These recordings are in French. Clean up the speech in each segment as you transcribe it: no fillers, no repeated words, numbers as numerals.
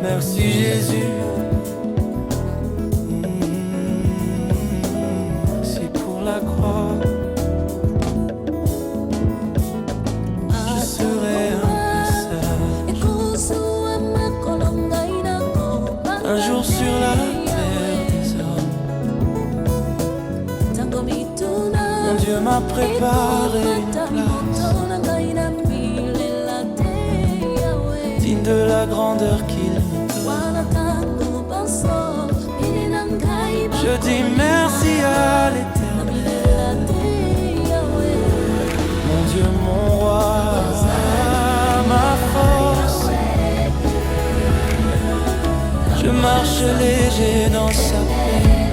Merci Jésus. C'est pour la croix. Je serai un peu sage. Un jour sur la terre des hommes, mon Dieu m'a préparé une place digne de la grandeur qu'il me donne. Je dis merci à l'Éternel, mon Dieu, mon roi, ma force. Je marche léger dans sa paix,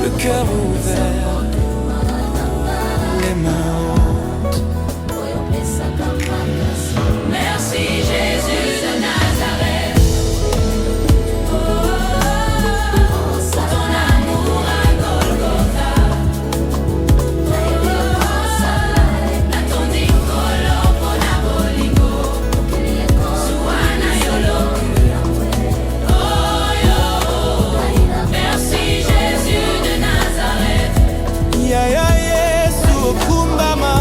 le cœur ouvert, les mains hautes. Merci Jésus de Nazareth, pour ton amour à Golgotha. Natondi kolo pona bolingo, suana yolo. Oh yo, merci Jésus de Nazareth. Ya ya Yesu okumbama.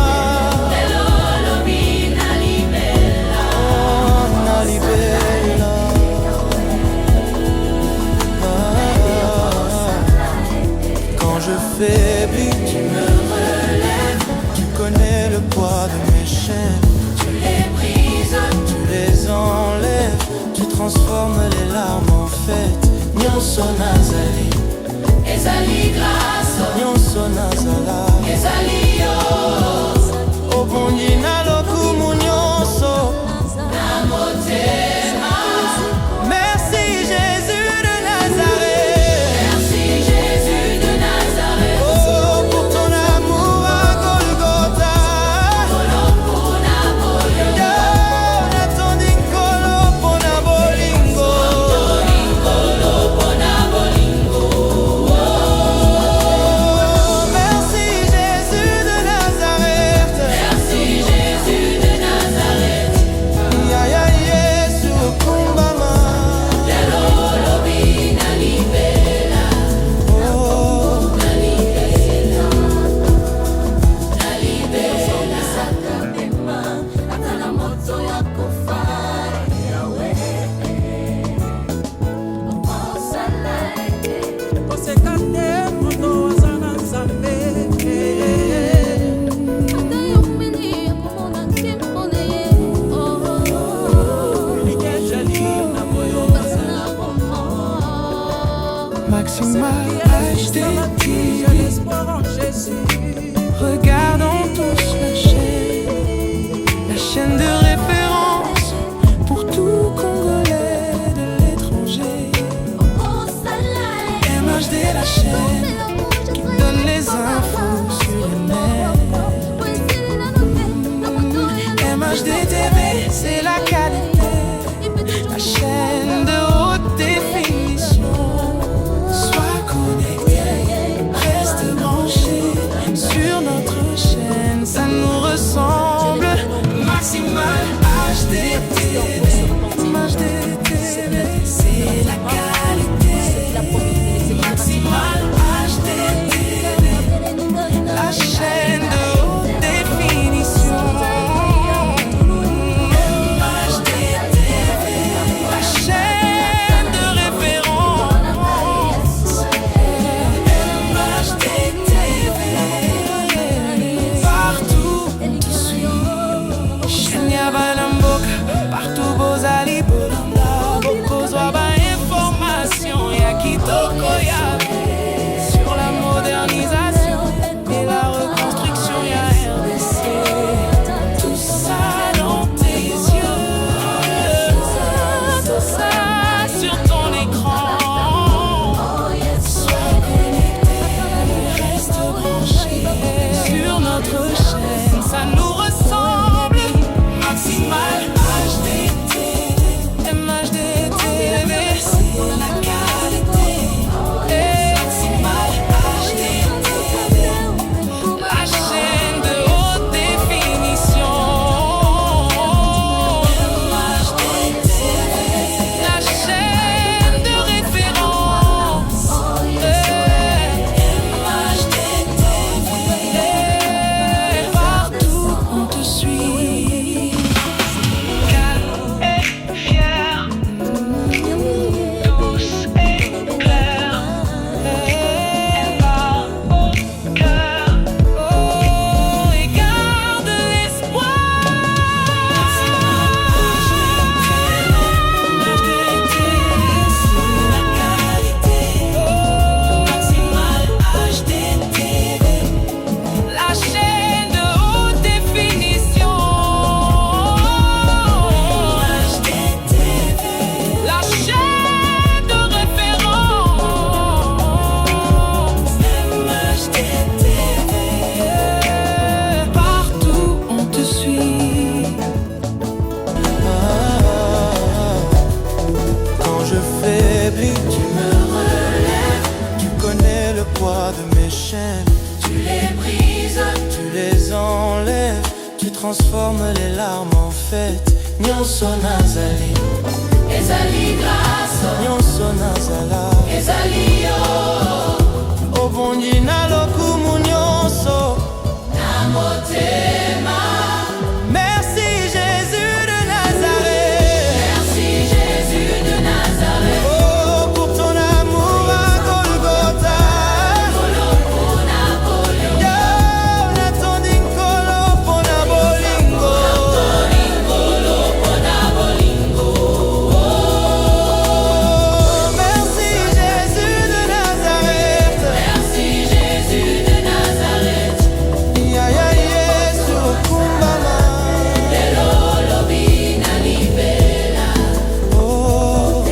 chaînes. Tu les brises, Tu les enlèves, tu transformes les larmes en fêtes. Nyonso nazali, ezali grâce, nyonso nazala. ezali yo, Obongi na lokumu nyonso. na motema. Merci Jésus de Nazareth. Merci Jésus de Nazareth. Oh, pour ton amour à Golgotha. Yo, natondi nkolo pona bolingo. Merci Jésus de Nazareth. Merci Jésus de Nazareth. Ya ya Yesu kumbama. Lelo lobi na libela, Oh,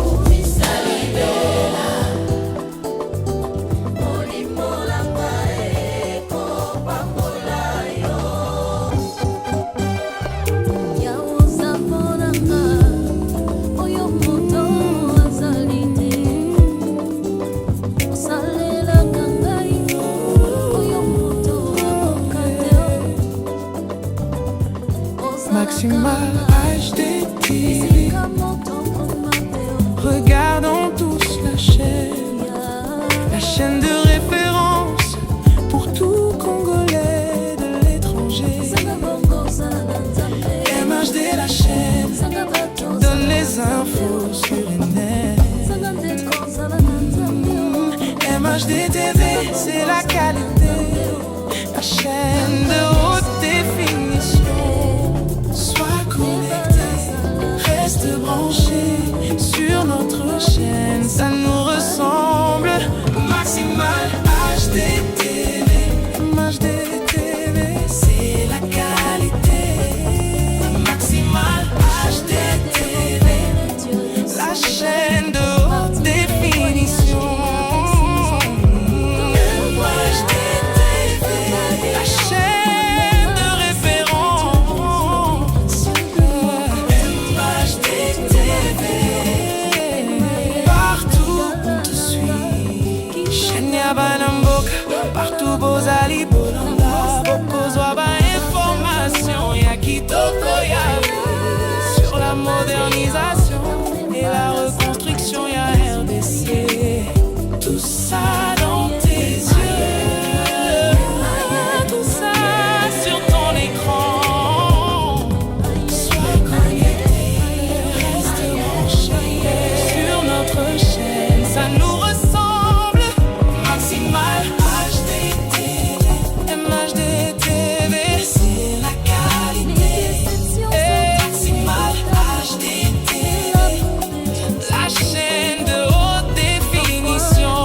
komisa libela. Molimo langa ekopambola yo. Yawo saponanga, oyo moto azali te. Osalelaka ngai, oyo moto akoka te. Maximal HDTV. Regardons tous la chaîne de référence pour tout Congolais de l'étranger. MHD, la chaîne, donne les infos sur le net. MHD TV, c'est la qualité, la chaîne de haute définition. Sois connecté, reste branché sur notre chaîne, ça nous ressemble. Maximal HDTV, HDTV, c'est la qualité. Maximal HDTV, la chaîne de haute définition. HDTV, la chaîne de référence. HDTV, partout on te suit. Chenya Banamboka, partout Bozali Bolanda. Bokozwa ba information ya kitoko ya sur la modernisation et la reconstruction ya RDC. Tout ça dans tes yeux, tout ça sur ton écran. Sois connecté, reste branché sur notre chaîne, ça nous ressemble. Maximal HDTV, MHDTV, c'est la qualité. Maximal HDTV, la chaîne de haute définition.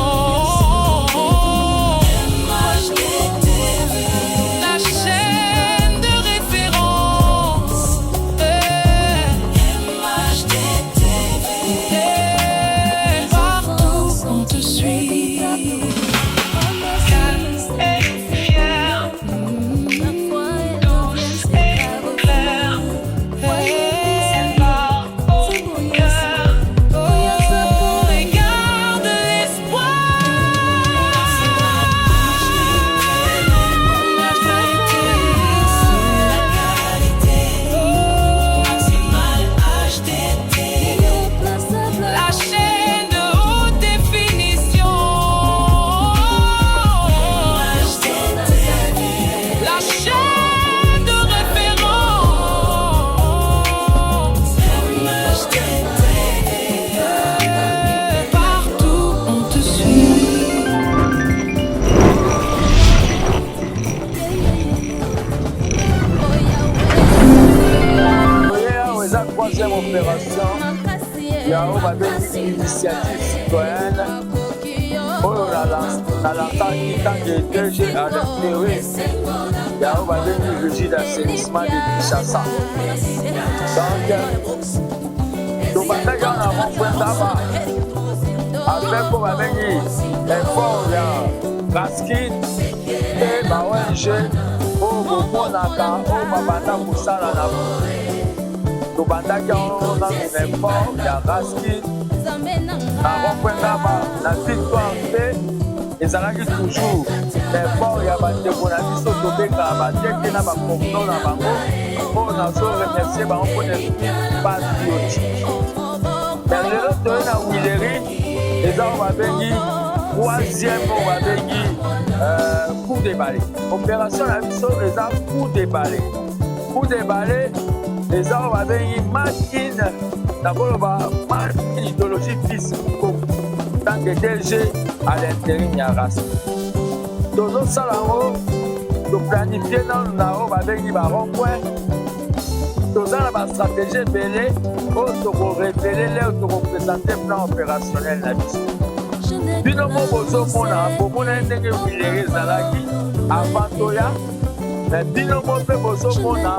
MHDTV, la chaîne de référence. MHDTV, partout on te suit. Calme et fier, douce et claire, elle part au cœur. Et garde l'espoir. Maximal HDTV, la chaîne de haute définition. La chaîne de référence. Partout on te suit. Awa eza troisième opération ya oyo babengi initiative citoyenne oyo nalandaki ntango DG alertewe ya oyo babengi régie d'assainissement de Kinshasa. Donc tobandaki wana na rond-point avec oyo babengi effort ya Gaskid mpe ba-ONG oyo bomonaka oyo babanda kosala na tobandaki yango na effort ya Raskin na rompwengaba na victoire mpe ezalaki toujours effort ya bandeko na biso tobengaka bateke na bakomno na bango mpo nazo remercie bango mpo na esprit patriotique. Mais lelo toye na Wileri eza oyo babengi troisième oyo babengi coup de balai. Opération na biso eza coup de balai. Coup de balai eza oyo babengi machine nakoloba machine idéologie fils tant que DG à l'intérim ya race. Tozosala yango toplanifie nano na oyo babengi barompoint. Toza na bastratégie ebele oyo tokorevele leo tokopresente plan opérationnel na biso. Bino mo bozomona bomona ndenge Wileri ezalaki avant toya, me bino mo mpe bozomona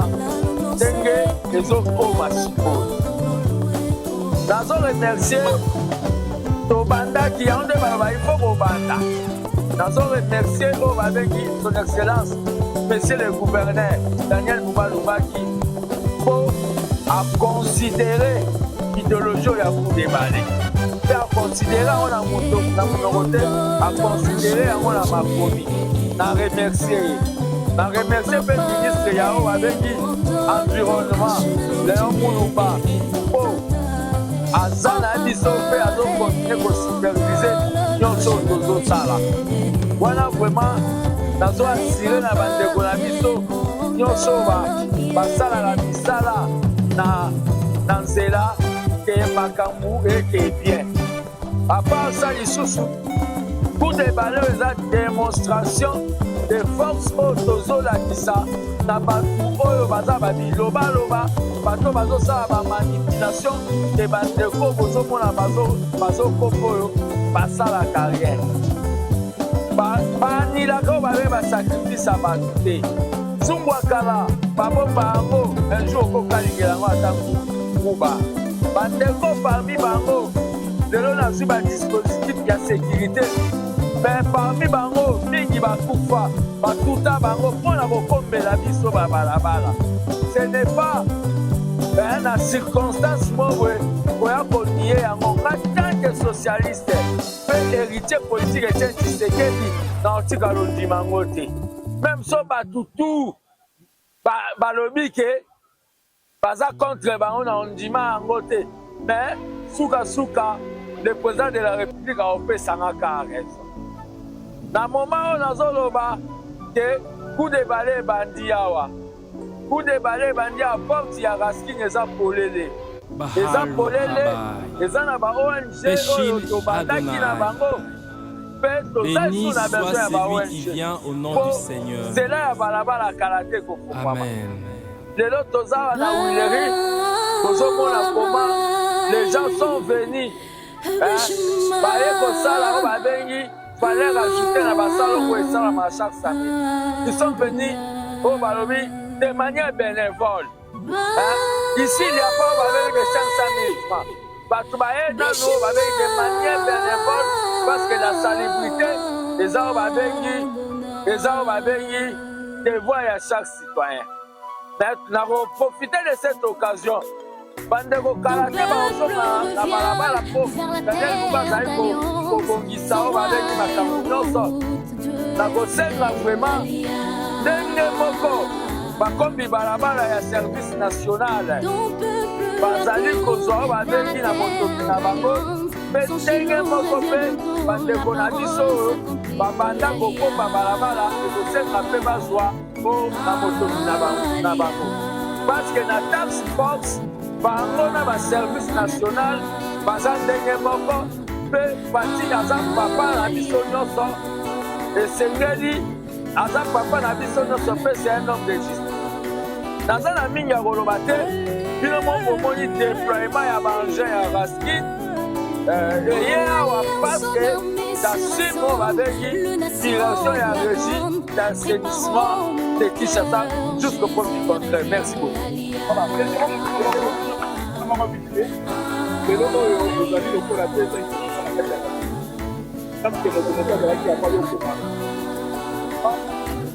ndenge ezokoma sikoyo. Nazo remercier tobandaki yango nde baloba ifo kobanda. Nazo remercier oyo babengi son excellence monsieur le gouverneur Daniel Bouba Lubaki mpo aconsidere idéologie oyo ya coup de balai mpe aconsidere yango na monoko te, aconsidere yango na makomi. Na remercie mpe ministre ya oyo babengi environnement Léon Mulumba mpo aza na biso mpe azokontinue kosupervise nyonso oyo tozosala. Wana vraiment nazo asire na bandeko na biso nyonso basalaka misala na nzela ke makambo eke bien. Apart ça lisusu coup de balai eza démonstration de force oyo tozolakisa na bato oyo baza babilobaloba bato bazosala bamanipulation ke bandeko bozomona bazokoka oyo basalaka rien. Banilaka oyo babe basacrifice ya bato te. Zungwakala babomba yango un jour okokalingela yango ata nguba. Bandeko parmi bango lelo nazwi badispositif ya sécurité, mais parmi bango mingi bakufa batuta bango mpo na kokombela biso babalabala. Ce n'est pas na circonstance mowe koya konie yango. Nga tant que socialiste mpe héritier politique Etienne Tshisekedi na otika londima yango te. Même so batutu balobi ke baza contre bango na ondima yango te, mais suka le président de la République a opesangaka raison. Na moment oyo nazoloba ke coup de balai ebandi awa, coup de balai ebandi awa, porte ya Raskin eza polele. Eza polele, eza na ba ONG oyo tobandaki na bango. Béni soit celui qui vient au nom du Seigneur. Amen. Lelo toza na Wileri, tozomona comment les gens sont venus. Baye kosala oyo babengi fallait rajouter na basala oyo esalama chaque samedi. Ils sont venus oyo balobi de manière bénévole. Ici il n'y a pas de 500 000 francs. Bato baye nano babengi de manière bénévole parce que la salubrité eza oyo babengi devoir ya chaque citoyen. Na profiter de cette occasion bandeko kala te baozoma na balabala mpo Daniel Bouba azali kobongisa oyo babengi makambo nyonso. Nakosenga vraiment ndenge moko bakombi balabala ya service national bazali kozwa oyo babengi na motoki na bango, mpe ndenge moko mpe bandeko na biso oyo babanda kokomba balabala ekosenga mpe bazwa oyo na motoki na bango. Parce que na task force bango na baservice national baza ndenge moko mpe pati aza papa na biso nyonso esengeli aza papa na biso nyonso mpe c'est un homme de justice. Naza na mingi ya koloba te, bino moko omoni déploiement ya baengin ya Raskin eye awa parce que tasui mo babengi direction ya régie d'assainissement de Kinshasa jusqu'au premier contraire. Merci beaucoup. lelo oyo ozali lokola te parce que mokomoko azalaki ya pali okoma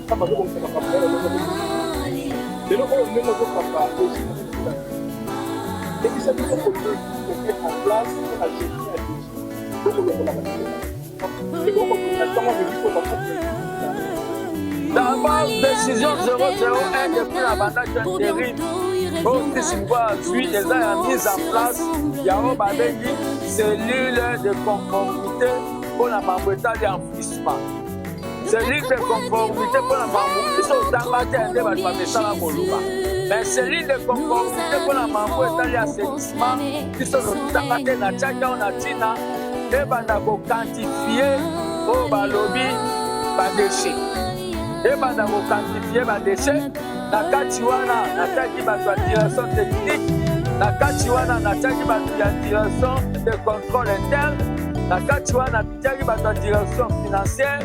bazobongisa makambo lelo oyo ndenge ozokamba kopesa biso kote en place mpo na génie ya défi tokolongola batete ekokopesa ntango mebi mpo bakope D'abord, décision 001 depuis la bandage intérim. Aussi, si vous suit les a mis en place, il y a un babengi cellule de conformité pour la mamoueta d'enfouissement. Cellule de conformité pour la mamoueta, ils sont dans la tête de mais cellule de conformité pour la mamoueta d'assainissement, ils sont dans la tête de la China, et va quantifier au balobi, pas déchets. Ebanda koquantifier badéchet na kati wana nataki bato ya direction technique na kati wana nataki bato ya direction de contrôle interne na kati wana nataki bato ya direction financière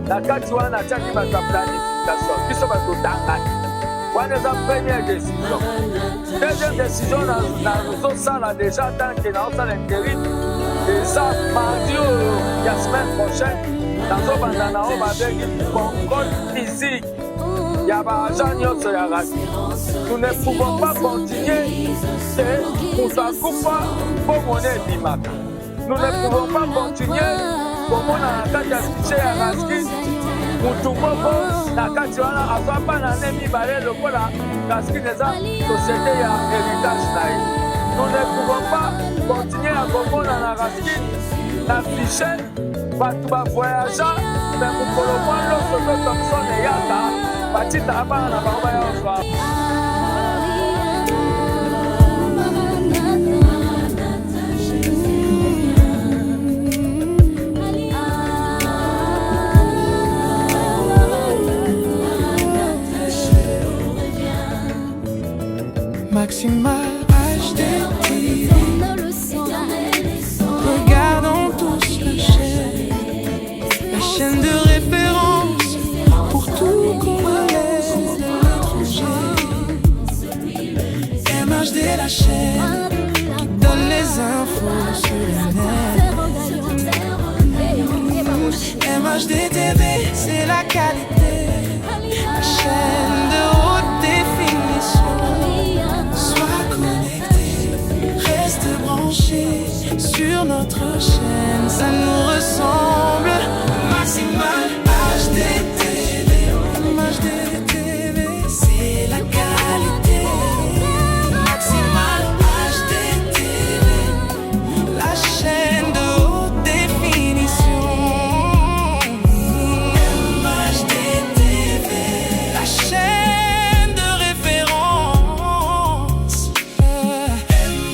na kati wana nataki bato ya planification biso bato tangani wana eza première décision. Deuxième décision nazosala déjà tant que naosala intérim eza mardi oyo ya semaine prochaine nazobanda na oyo babengi contrôle physique ya baagent nyonso ya radio. Nous ne pouvons pas continuer te moto akufa mpo mona ebimaka. Nous ne pouvons pas continuer komona na kati ya fiche ya raski mutu moko na kati wana azwa bana ne mibale lokola raski eza société ya héritage na ye. Nous ne pouvons pas continuer à komona na raski na fiche bato bavoyaja me mokolo mwa loso to thomson eyaka batitaka bana na bango bayozwa Maximal HDT. Regardons tous la chaîne de référence pour tout Congolais de l'étranger. MHD, la chaîne qui donne les infos sur le net. MHD TV, c'est la qualité, la chaîne de haute définition. Sois connecté, reste branché sur notre chaîne, ça nous ressemble. Maximal HDTV, HDTV, c'est la qualité. Maximal HDTV, la chaîne de haute définition. HDTV, la chaîne de référence.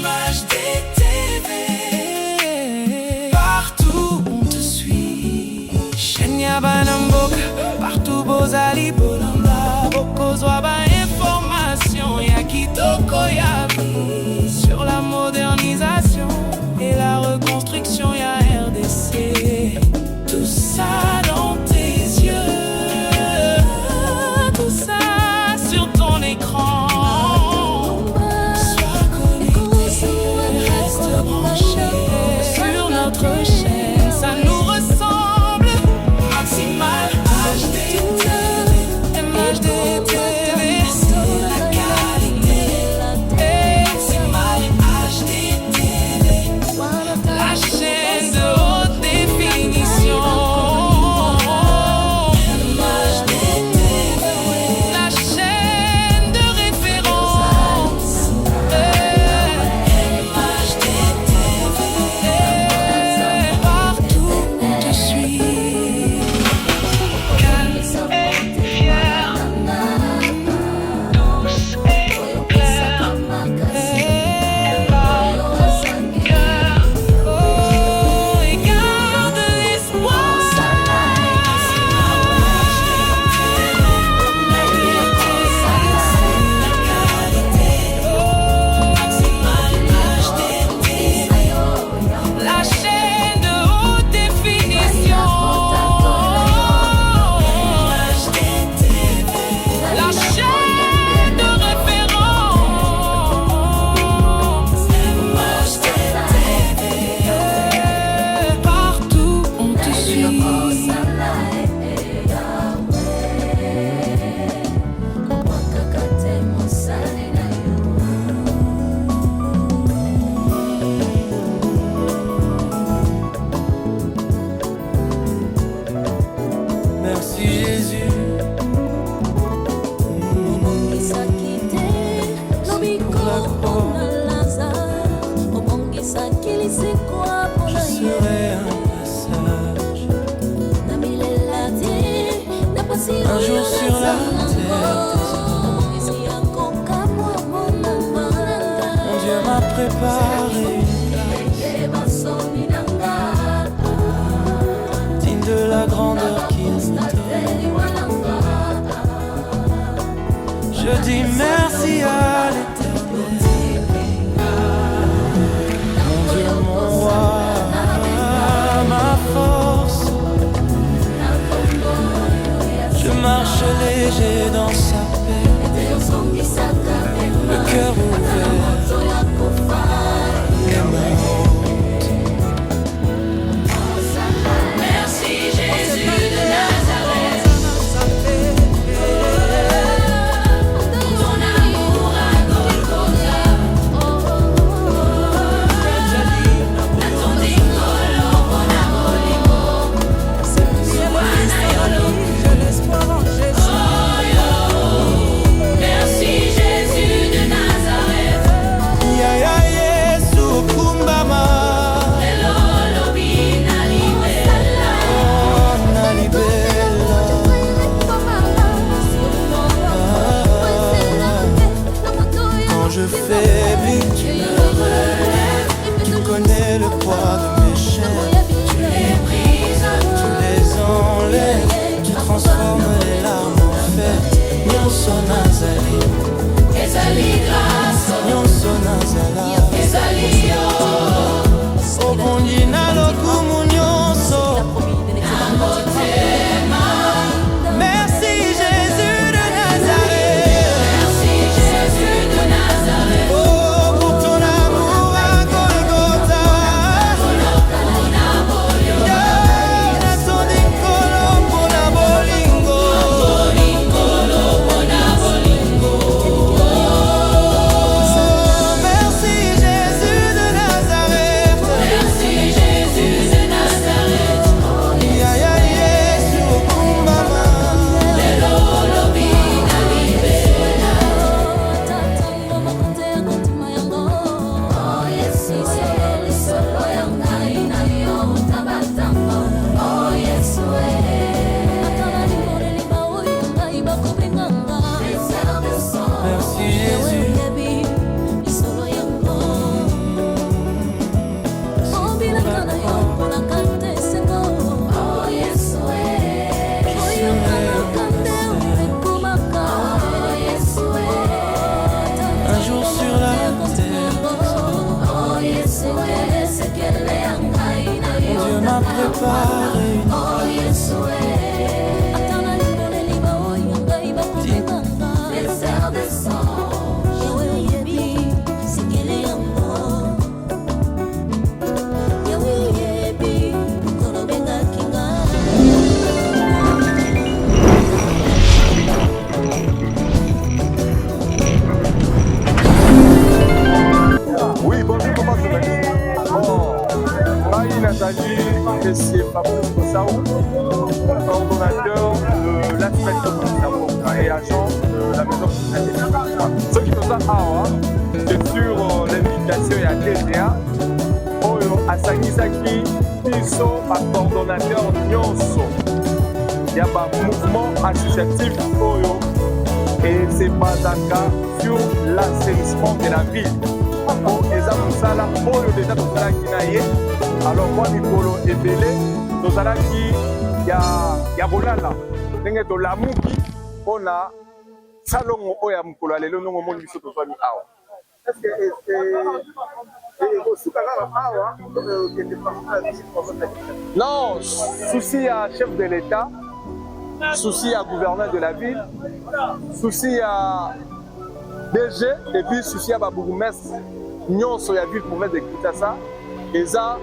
MHDTV, partout on te suit. Un jour sur la terre, mon Dieu m'a préparé une place digne de la grandeur qu'il me donne. Je dis merci à l'Éternel, mon Dieu, mon roi, ma force. Je marche léger dans sa paix, le cœur ouvert, les mains hautes. Merci Jésus de Nazareth, pour ton amour à Golgotha. Natondingolo bona bolingo, Suwana yolo, j'ai l'espoir en Jésus. Merci Jésus de Nazareth, Yaya Yesu kumbama, Lelo bina libela. oh nalibela. Quand je faiblis, tu me relèves. Tu connais le poids de mes chaînes. Tu les brises, tu les enlèves. Tu transformes les larmes en fête. Nyonso nazali, Ezali grâce, nyonso nazala. ezali yo. Obongi na lokumu nyonso. Merci Jésus de Nazareth. Merci Jésus de Nazareth, Oh, pour ton amour à Golgotha. Natondingolo mpona bolingo. Merci Jésus de Nazareth. merci Jésus de Nazareth. Yaya Yesu kumbama. Oh Yesu, lisolo ya ngai na yo tabatango. Oh Yesu, réserve le sang. Merci Jésus. Oh Yesu, Un jour sur la terre, oh Yesu, mon Dieu m'a préparé une oh Yesu, réserve le sang. Oui, bonjour, comment tu vas? Bon, Maï Nathalie, monsieur Fabrice Kosaou, coordonnateur de l'aspect de et agent de la maison de ce qui nous a c'est sur l'invitation et à TVA, Oyo Asangisaki, Piso, coordonnateur Nyonso. Il y a un mouvement associatif Oyo et c'est basaka sur l'assainissement de la ville. Eza mosala oyo deja tozalaki na ye alors mwa mikolo ebele tozalaki ya bolala ndenge tolamuki mpona salongo oyo ya mokolo ya lelo ndenge omoni biso tozwami awa. Non, souci à chef de l'État, souci à gouverneur de la ville, souci à DG et puis souci à bourgmestre nyonso ya ville province de Kinshasa eza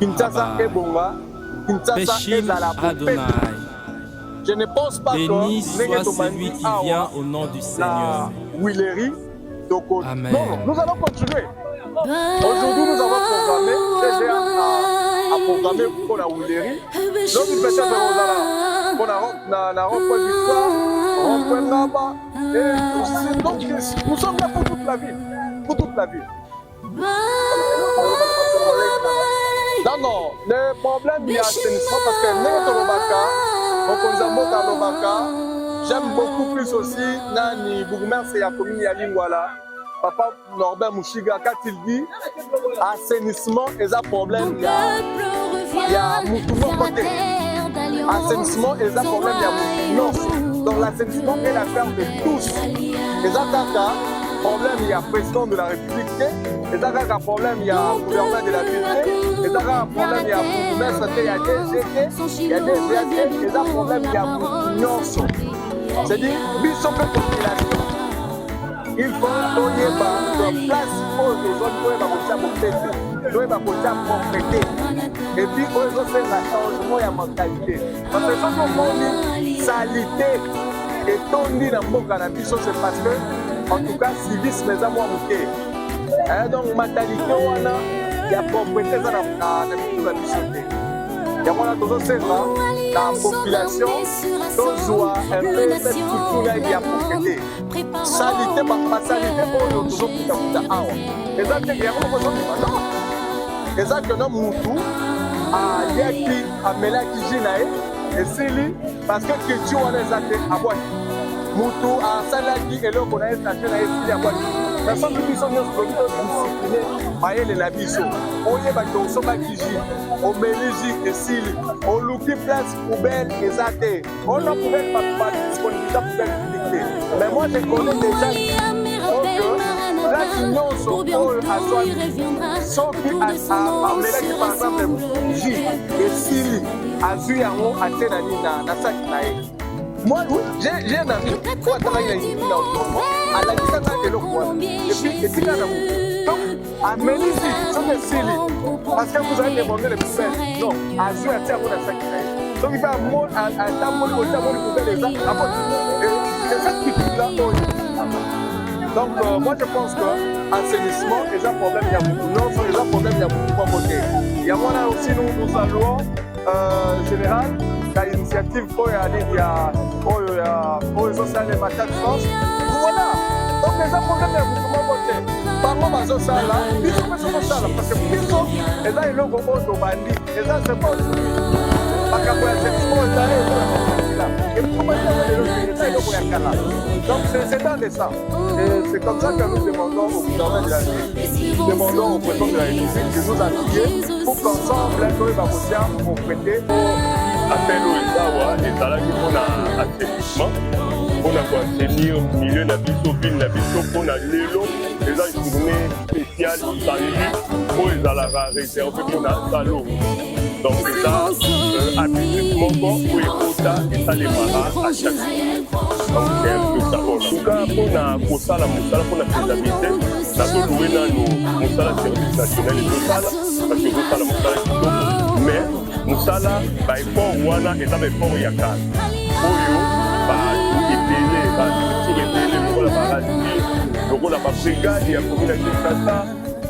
Kinshasa ebonga Kinshasa ezala Adonai. Je ne pense pas Béni que soit celui qui vient au nom du Seigneur. Willery. Donc, Amen. non, nous allons continuer. Aujourd'hui, nous avons programmé déjà à programmer pour la Willery. Donc, peut-être pour la rond-point Victoire, rond-point Naba. Et donc, nous sommes là pour toute la ville. Pour toute la ville. Non, non, le problème il y a assainissement parce que Néo Tolobaka, Okonzamboka Lobaka. J'aime beaucoup plus aussi Nani Bourgmestre et Akomi Yalingwala. Papa Norbert Mouchiga, quand il dit assainissement et un problème, il y a Moutoumou côté. Assainissement et un problème, il y a non. Donc l'assainissement est l'affaire de tous. Et ça, problème, il y a le président de la République. Et ça, un problème, il y a le gouvernement de la ville. Et ça, un problème, il y a le bourgmestre, il y a des GT, il y a des VAT. Et ça, un problème, il y a l'union. C'est-à-dire, biso pe population. Il faut donner de place aux autres pour les propriété. Et puis, aux autres, c'est un changement de mentalité. Parce que quand on dit salité et on dit dans mon cannabis, c'est parce que, en tout cas, civisme est à moi. Donc, mentalité, il y a propriété dans la société. Il y a la population, tous un peu cette culture qui a propriété. Salité, pas salité pour les autres qui ont et ça, c'est qu'il y a beaucoup de gens et ça, que nous, Moutou, à Yaki, à Melaki Jinae, et c'est lui, parce que tu as les athées à boîte. Moutou, à Salaki, et là, on a les athées à boîte. Mais sans que nous soyons disciplinés, maïe les nabiso, on y va au Sobakiji, au Méligi et Sili, au Luki Place Poubelle et Zate. On a poubelle pas disponibilité poubelle publique. Mais moi je connais déjà que la union sont à soi, sauf qu'à Méligi par exemple, J et Sili, à Zuyango, à Tenani, na Sakinae. Moi, oui, j'ai un ami qui a travaillé à la distance de l'eau. Et puis, c'est là. Donc, à Mélissi, c'est Sili. Parce que vous avez demandé les poubelles. Non, à Zoué, à Tiago, à Sakinae. Donc, il va à Tamon, au Tamon, les poubelles, les arbres. C'est cette culture-là. Donc, moi, je pense que l'assainissement, il y a un problème, il y a beaucoup de non, il y a un problème, il y a beaucoup de pauvreté. Il y a moi là aussi, nous saluons, général. L'initiative pour aller pour les sociales et matins de France. Voilà. Donc les problèmes de mouvement voté. Parlons à ce là. Ils sont ça parce que ils sont et là ils ont beaucoup de bandits. Et ça c'est pas aussi. Parce que c'est là. Et comment donc c'est dans ça. Et c'est comme ça que nous demandons au gouvernement de la ville, nous demandons au président de la République de nous appuyer pour qu'ensemble nous va prêter appel au Ezawa ezalaki mpona assainissement mpona koassainir milieu na biso ville na biso mpona lelo eza journée spéciale samedi oyo ezalaka réservé mpona salo donc eza habitude moko oyo ekota esalemaka à chaque donc c'est un peu ça mpona tuka mpona kosala mosala mpona faisabilité nazoloue nano mosala service national ezosala parce que ezosala mosala kitoko mais mosala baeffort wana eza baeffort ya kala oyo bato ebele bastructure ebele lokola baradio lokola babrigade ya commune ya kinshasa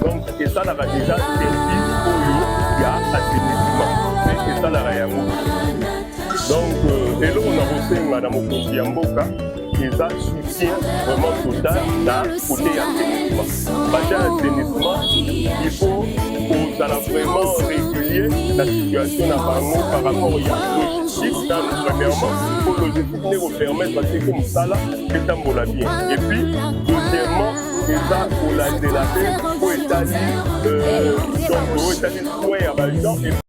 donc esalaka déjà service oyo ya assainissement mais esalaka yango donc eloko na kosenga na mokonzi ya mboka eza soutien vraiment total na côté ya assainissement baja ya assainissement il faut kozala vraiment régulier la situation na bango par rapport ya logistique dans premièrement pour logistique ne kopermettre baseke mosala etambola bien et puis deuxièmement eza kolandela mpe po etali donc oyo etali soin ya bagens